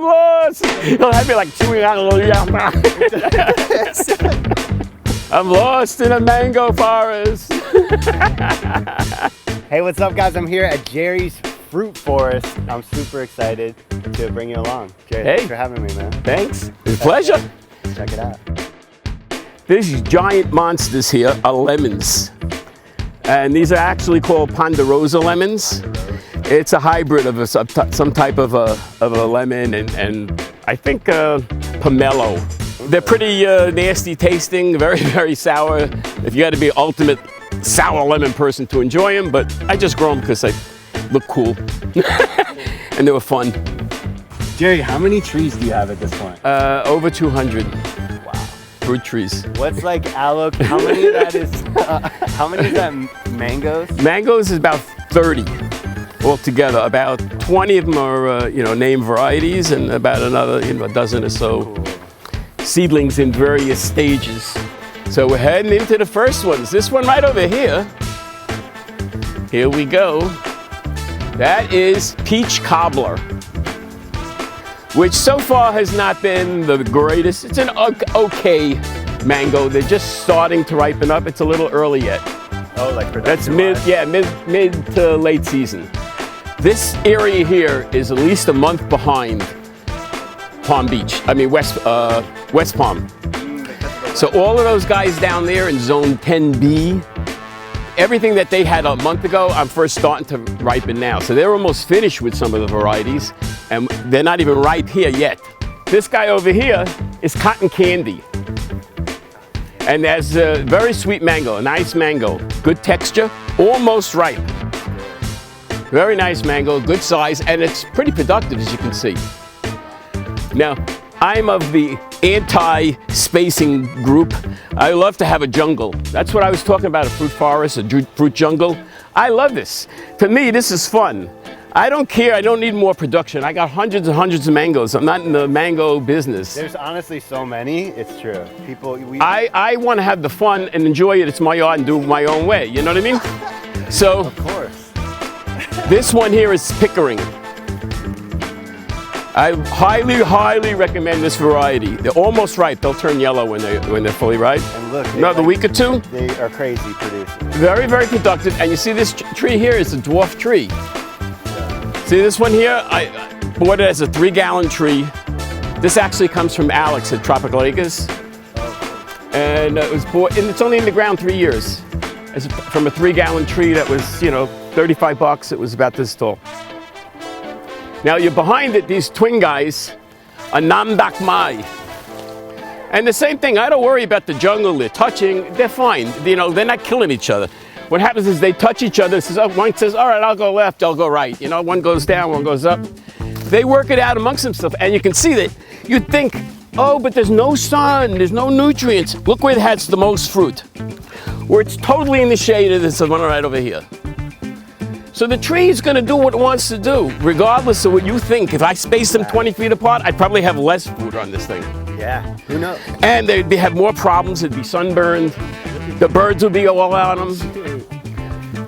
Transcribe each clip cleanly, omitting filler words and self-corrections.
I'm lost. He'll have me like chewing on a little. I'm lost in a mango forest. Hey, what's up, guys? I'm here at Jerry's Fruit Forest. I'm super excited to bring you along. Jerry, thanks for having me, man. Thanks. It's a pleasure. Check it out. These giant monsters here are lemons. And these are actually called ponderosa lemons. It's a hybrid of some type of a lemon and I think pomelo. They're pretty nasty tasting, very, very sour. If you got to be an ultimate sour lemon person to enjoy them, but I just grow them because they look cool and they were fun. Jerry, how many trees do you have at this point? Over 200. Wow. Fruit trees. What's like aloe? How many of that is? How many is that mangoes? Mangoes is about 30 altogether. About 20 of them are named varieties, and about another a dozen or so seedlings in various stages. So we're heading into the first ones. This one right over here. Here we go. That is peach cobbler, which so far has not been the greatest. It's an okay mango. They're just starting to ripen up. It's a little early yet. Oh, like production. That's mid to late season. This area here is at least a month behind Palm Beach. I mean West Palm. So all of those guys down there in zone 10B, everything that they had a month ago, I'm first starting to ripen now. So they're almost finished with some of the varieties, and they're not even ripe here yet. This guy over here is cotton candy. And there's a very sweet mango, a nice mango, good texture, almost ripe. Very nice mango, good size, and it's pretty productive, as you can see. Now, I'm of the anti-spacing group. I love to have a jungle. That's what I was talking about, a fruit forest, a fruit jungle. I love this. To me, this is fun. I don't care, I don't need more production. I got hundreds and hundreds of mangoes. I'm not in the mango business. There's honestly so many, it's true. I want to have the fun and enjoy it. It's my art and do it my own way, you know what I mean? So, of course. This one here is Pickering. I highly, highly recommend this variety. They're almost ripe. They'll turn yellow when they're fully ripe. And look, another week or two. They are crazy producing. Very, very productive. And you see this tree here is a dwarf tree. Yeah. See this one here? I bought it as a 3-gallon tree. This actually comes from Alex at Tropical Acres. And it was bought, and it's only in the ground 3 years. It's from a 3-gallon tree that was, $35. It was about this tall. Now you're behind it, these twin guys are Namdak Mai. And the same thing, I don't worry about the jungle, they're touching, they're fine. They're not killing each other. What happens is they touch each other, one says, all right, I'll go left, I'll go right. One goes down, one goes up. They work it out amongst themselves, and you can see that. You'd think, oh, but there's no sun, there's no nutrients. Look where it has the most fruit. Where it's totally in the shade, there's the one right over here. So the tree is going to do what it wants to do, regardless of what you think. If I spaced them 20 feet apart, I'd probably have less fruit on this thing. Yeah, who knows? And they'd have more problems. It'd be sunburned. The birds would be all on them.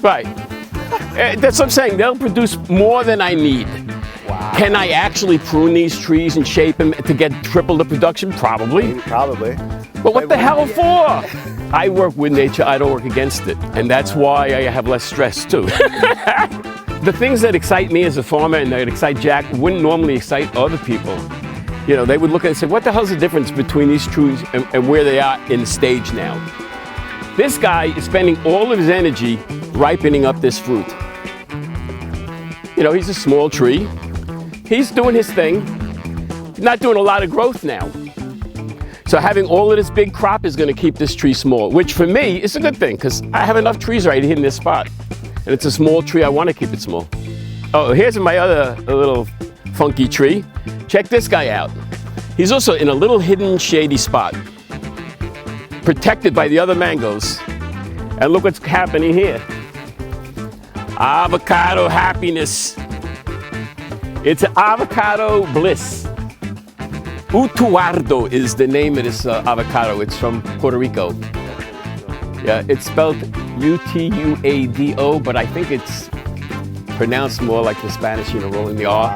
Right. That's what I'm saying. They'll produce more than I need. Wow. Can I actually prune these trees and shape them to get triple the production? Probably. Probably. But what the hell for? I work with nature, I don't work against it. And that's why I have less stress too. The things that excite me as a farmer and that excite Jack wouldn't normally excite other people. They would look at it and say, what the hell's the difference between these trees and where they are in the stage now? This guy is spending all of his energy ripening up this fruit. He's a small tree. He's doing his thing. He's not doing a lot of growth now. So having all of this big crop is going to keep this tree small, which for me is a good thing because I have enough trees right here in this spot. And it's a small tree, I want to keep it small. Oh, here's my other little funky tree. Check this guy out. He's also in a little hidden shady spot, protected by the other mangoes. And look what's happening here. Avocado happiness. It's avocado bliss. Utuardo is the name of this avocado. It's from Puerto Rico. Yeah, it's spelled U-T-U-A-D-O, but I think it's pronounced more like the Spanish, rolling the R.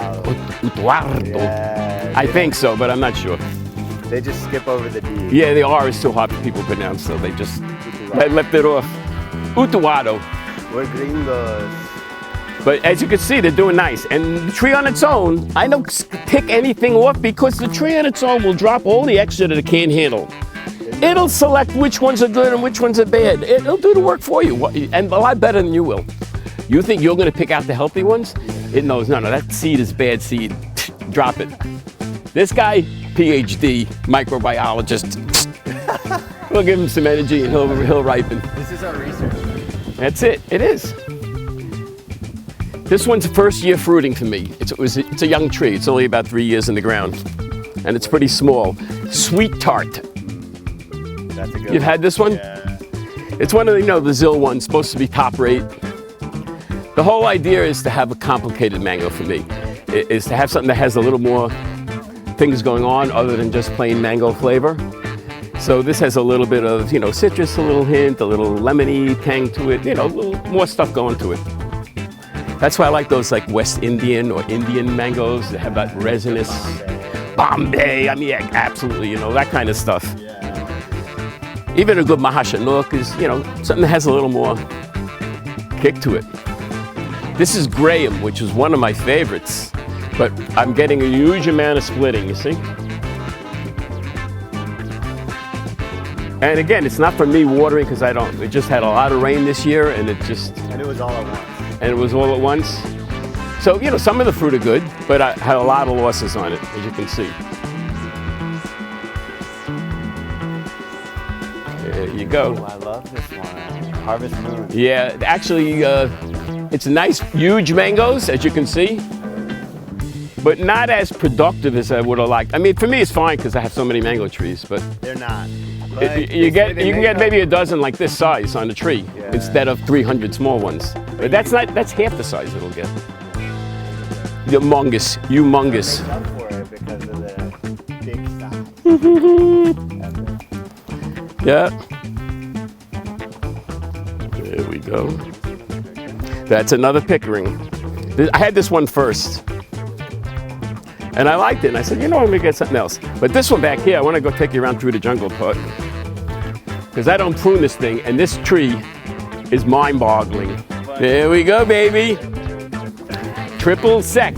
Utuardo. Yes. I think so, but I'm not sure. They just skip over the D. Yeah, the R is too hard for people to pronounce, so they just left it off. Utuado. We're gringos. But as you can see, they're doing nice. And the tree on its own, I don't pick anything off because the tree on its own will drop all the extra that it can't handle. It'll select which ones are good and which ones are bad. It'll do the work for you, and a lot better than you will. You think you're going to pick out the healthy ones? It knows, no, that seed is bad seed. Drop it. This guy, PhD, microbiologist. We'll give him some energy and he'll ripen. This is our research. That's it. It is. This one's first year fruiting for me. It's a young tree. It's only about 3 years in the ground. And it's pretty small. Sweet tart. That's a good You've had this one? Yeah. It's one of the, the Zill ones, supposed to be top rate. The whole idea is to have a complicated mango for me. Is to have something that has a little more things going on other than just plain mango flavor. So this has a little bit of, citrus, a little hint, a little lemony tang to it, a little more stuff going to it. That's why I like those like West Indian or Indian mangoes that have that resinous Bombay. I mean, yeah, absolutely, that kind of stuff. Even a good Mahashanok is, something that has a little more kick to it. This is Graham, which is one of my favorites, but I'm getting a huge amount of splitting, you see? And again, it's not for me watering because it just had a lot of rain this year and it was all at once. And it was all at once. So, some of the fruit are good, but I had a lot of losses on it, as you can see. There you go. Oh, I love this one. Harvest Moon. Yeah, actually, it's nice, huge mangoes, as you can see, but not as productive as I would have liked. I mean, for me, it's fine because I have so many mango trees, but they're not. You can get maybe a dozen like this size on the tree instead of 300 small ones. But that's half the size it'll get. Humongous. Makes up for it because of the big size. Yeah. There we go. That's another Pickering. I had this one first. And I liked it. And I said, I'm going to get something else. But this one back here, I want to go take you around through the jungle part. Because I don't prune this thing. And this tree is mind-boggling. There we go, baby. Triple sec.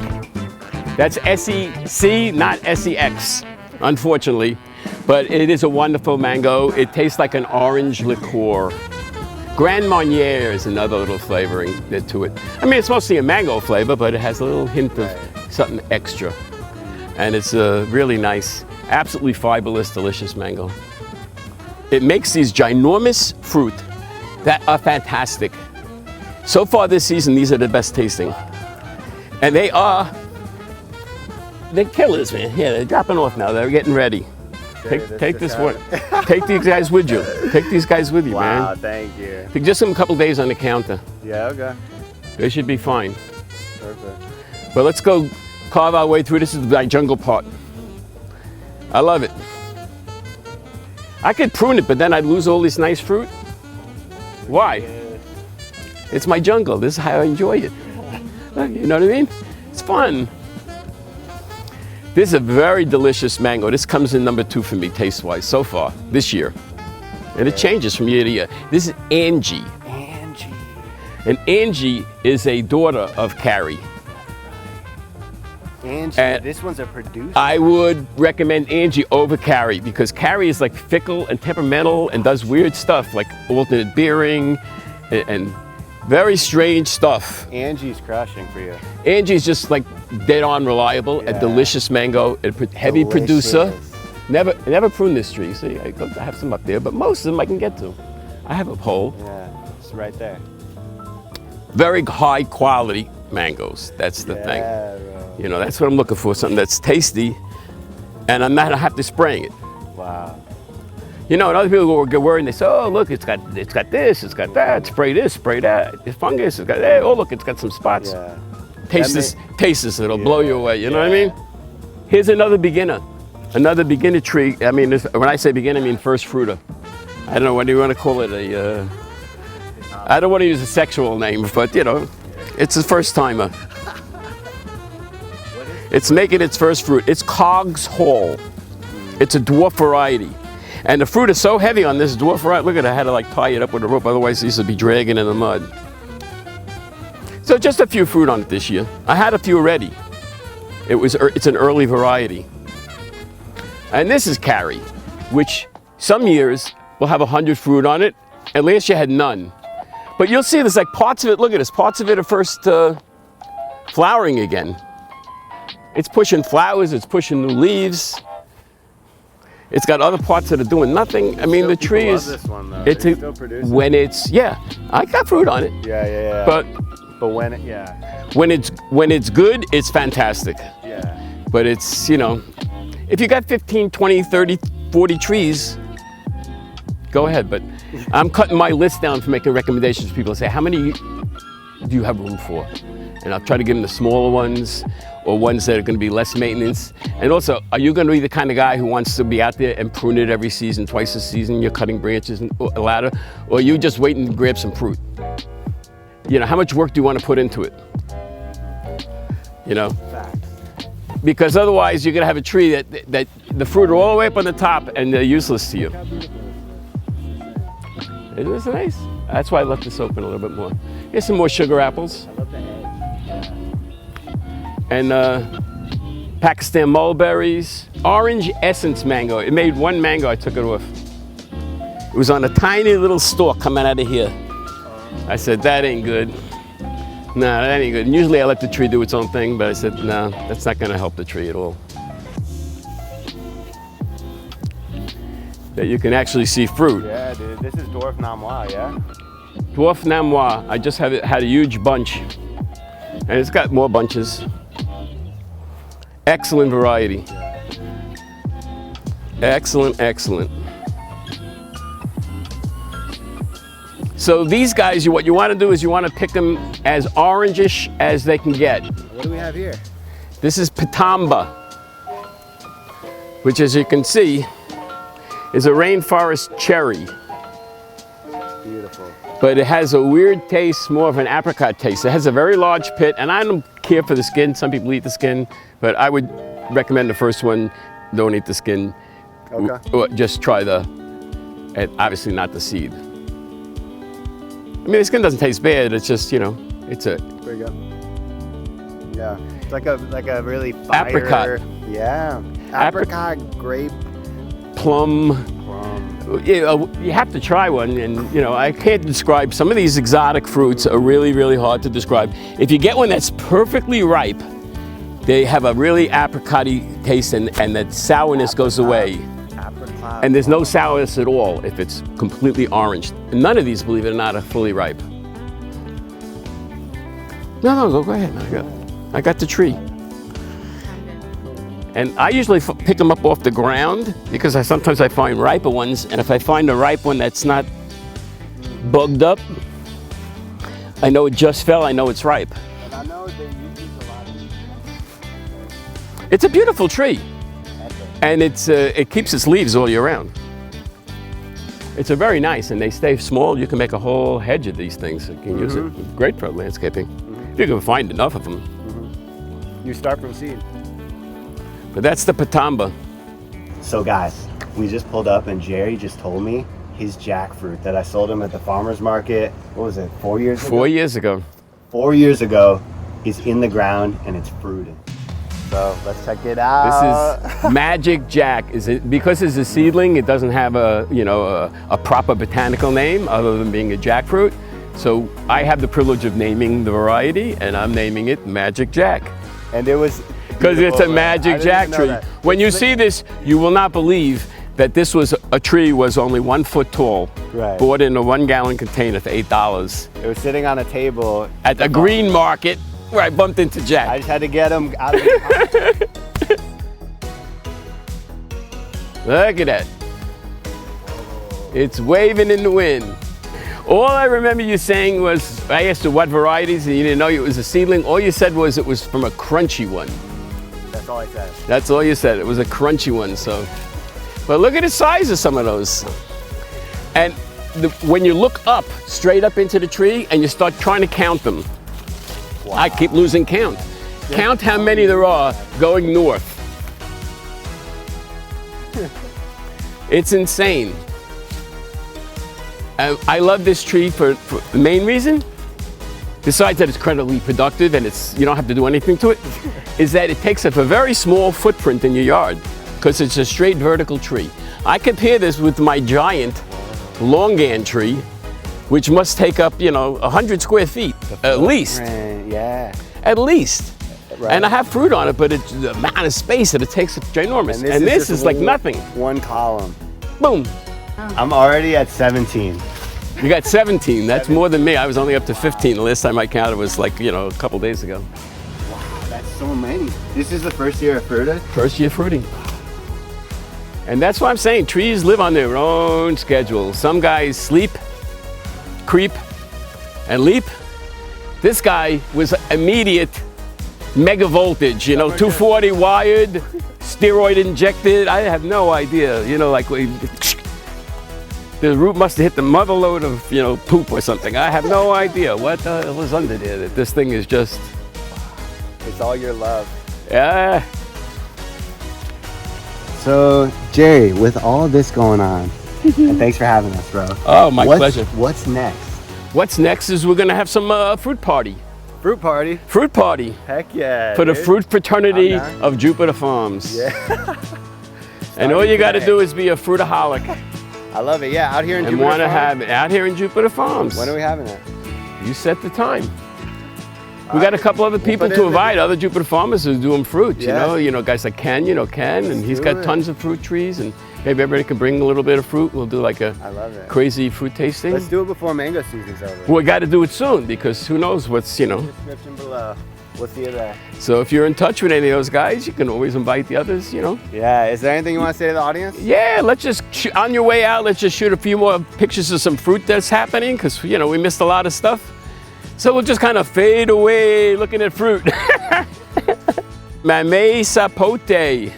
That's SEC, not SEX, unfortunately. But it is a wonderful mango. It tastes like an orange liqueur. Grand Marnier is another little flavoring to it. I mean, it's mostly a mango flavor, but it has a little hint of something extra. And it's a really nice, absolutely fiberless, delicious mango. It makes these ginormous fruit that are fantastic. So far this season, these are the best tasting. And they're killers, man. Yeah, they're dropping off now. They're getting ready. Take this one. Take these guys with you. Take these guys with you, man. Wow, thank you. Just give them a couple days on the counter. Yeah, okay. They should be fine. Perfect. But let's go carve our way through. This is my jungle part. I love it. I could prune it, but then I'd lose all this nice fruit. Why? It's my jungle. This is how I enjoy it. You know what I mean? It's fun. This is a very delicious mango. This comes in number 2 for me, taste-wise, so far, this year. And it changes from year to year. This is Angie. Angie. And Angie is a daughter of Carrie. Angie, And this one's a producer. I would recommend Angie over Carrie because Carrie is like fickle and temperamental and does weird stuff like alternate beering and very strange stuff. Angie's crushing for you. Angie's just like dead on reliable, a delicious mango, a heavy producer. Never prune this tree. See, I have some up there, but most of them I can get to. I have a pole. Yeah, it's right there. Very high quality mangoes. That's the thing. Bro. That's what I'm looking for. Something that's tasty, and I'm not have to spraying it. Wow. And other people will get worried and they say, oh, look, it's got this, it's got that, spray this, spray that. It's fungus, it's got that. Oh, look, it's got some spots. Yeah. Taste this, it'll blow you away. You know what I mean? Here's another beginner tree. I mean, when I say beginner, I mean first fruiter. I don't know what do you want to call it. I don't want to use a sexual name, but it's a first timer. What is It's making its first fruit. It's Cog's Hall. It's a dwarf variety. And the fruit is so heavy on this dwarf variety. Look at it, I had to like tie it up with a rope, otherwise these would be dragging in the mud. So just a few fruit on it this year. I had a few already. It's an early variety. And this is Carrie, which some years will have 100 fruit on it, and last year had none. But you'll see there's like parts of it, look at this, parts of it are first flowering again. It's pushing flowers, it's pushing new leaves. It's got other parts that are doing nothing. I mean, the tree is, this one, though. it's still producing. when it's, yeah, I got fruit on it. Yeah. But when it's good, it's fantastic. Yeah. But it's, you know, if you got 15, 20, 30, 40 trees, go ahead. But I'm cutting my list down for making recommendations. People say, how many do you have room for? And I'll try to give them the smaller ones or ones that are going to be less maintenance. And also, are you going to be the kind of guy who wants to be out there and prune it every season, twice a season? You're cutting branches and a ladder, or are you just waiting to grab some fruit? You know, how much work do you want to put into it? You know? Facts. Because otherwise you're going to have a tree that the fruit are all the way up on the top and they're useless to you. Isn't this nice? That's why I left this open a little bit more. Here's some more sugar apples. I love the egg. And Pakistan mulberries. Orange essence mango. It made one mango, I took it off. It was on a tiny little stalk coming out of here. I said, that ain't good. No, that ain't good. And usually I let the tree do its own thing, but I said, no, that's not going to help the tree at all. That you can actually see fruit. Yeah, dude. This is Dwarf Namois, yeah? Dwarf Namois. I just had a huge bunch. And it's got more bunches. Excellent variety. Excellent, excellent. So these guys, what you want to do is you want to pick them as orangish as they can get. What do we have here? This is Pitamba, which, as you can see, is a rainforest cherry. Beautiful. But it has a weird taste, more of an apricot taste. It has a very large pit, and I don't care for the skin. Some people eat the skin, but I would recommend the first one. Don't eat the skin. Okay. Or just try and obviously not the seed. I mean, the skin doesn't taste bad. It's just, you know, it's a... There you go. Yeah. It's like a really fire... Apricot. Yeah. Apricot, grape. Plum. You have to try one, and you know, I can't describe. Some of these exotic fruits are really, really hard to describe. If you get one that's perfectly ripe, they have a really apricot-y taste, and that sourness goes away. Apricot. And there's no sourness at all if it's completely orange. And none of these, believe it or not, are fully ripe. No, go ahead. I got the tree. And I usually pick them up off the ground because sometimes I find riper ones, and if I find a ripe one that's not bugged up, I know it just fell, I know it's ripe. And I know they use a lot of these. It's a beautiful tree, and it keeps its leaves all year round. It's a very nice, and they stay small. You can make a whole hedge of these things. You can use it. Great for landscaping. If you can find enough of them. You start from seed. But that's the Pitamba. So guys, we just pulled up and Jerry just told me his jackfruit that I sold him at the farmer's market, what was it, 4 years ago? 4 years ago. 4 years ago is in the ground and it's fruiting. So let's check it out. This is Magic Jack. Because it's a seedling, it doesn't have a proper botanical name other than being a jackfruit. So I have the privilege of naming the variety, and I'm naming it Magic Jack. And it was... Because it's a Magic Jack tree. When you see this, you will not believe that this was a tree was only 1 foot tall, right. Bought in a 1 gallon container for $8. It was sitting on a table at the green market where I bumped into Jack. I just had to get him out of the Look at that. It's waving in the wind. All I remember you saying was, I asked you what varieties, and you didn't know it was a seedling. All you said was it was from a crunchy one. That's all I said. That's all you said. It was a crunchy one, so. But look at the size of some of those. And when you look up, straight up into the tree, and you start trying to count them, wow. I keep losing count. Count how many there are going north. It's insane. I love this tree for the main reason, besides that it's incredibly productive and you don't have to do anything to it, is that it takes up a very small footprint in your yard because it's a straight vertical tree. I compare this with my giant longan tree, which must take up, 100 square feet at least. Yeah. At least. Right. And I have fruit on it, but it's the amount of space that it takes is ginormous. And this is like nothing. One column. Boom. I'm already at 17. You got 17. That's more than me. I was only up to 15. The last time I counted was like, a couple days ago. Wow, that's so many. This is the first year of fruiting? First year fruiting. And that's why I'm saying trees live on their own schedule. Some guys sleep, creep, and leap. This guy was immediate mega voltage, 240 wired, steroid injected. I have no idea, the root must have hit the mother load of, poop or something. I have no idea what was under there. That this thing is just. It's all your love. Yeah. So, Jerry, with all this going on, and thanks for having us, bro. Oh, my pleasure. What's next? What's next is we're gonna have some fruit party. Fruit party? Fruit party. Heck yeah, For the dude. fruit fraternity of Jupiter Farms. Yeah. And all you gotta do is be a fruitaholic. I love it, yeah, out here in And Jupiter want to Farms? have it out here in Jupiter Farms. When are we having it? You set the time. We got a couple other people put to in invite, other Jupiter farmers who's doing fruit, Yeah. guys like Ken, and he's do got it. tons of fruit trees, and maybe everybody can bring a little bit of fruit. We'll do like a I love it. crazy fruit tasting. Let's do it before mango season's over. Well, we got to do it soon because who knows what's, Description below. We'll see you there. So if you're in touch with any of those guys, you can always invite the others, Yeah, is there anything you want to say to the audience? Yeah, let's just, on your way out, let's just shoot a few more pictures of some fruit that's happening because, we missed a lot of stuff. So we'll just kind of fade away looking at fruit. Mamey sapote.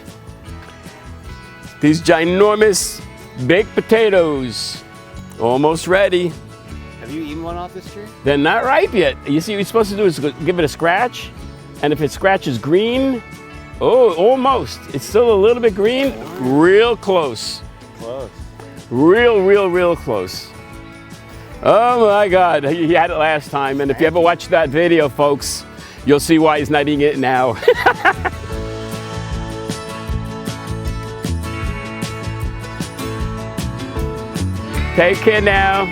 These ginormous baked potatoes. Almost ready. Have you eaten one off this tree? They're not ripe yet. You see what you're supposed to do is give it a scratch. And if it scratches green, almost. It's still a little bit green. Real close. Close. Real close. Oh my God, he had it last time. And if you ever watch that video, folks, you'll see why he's not eating it now. Take care now.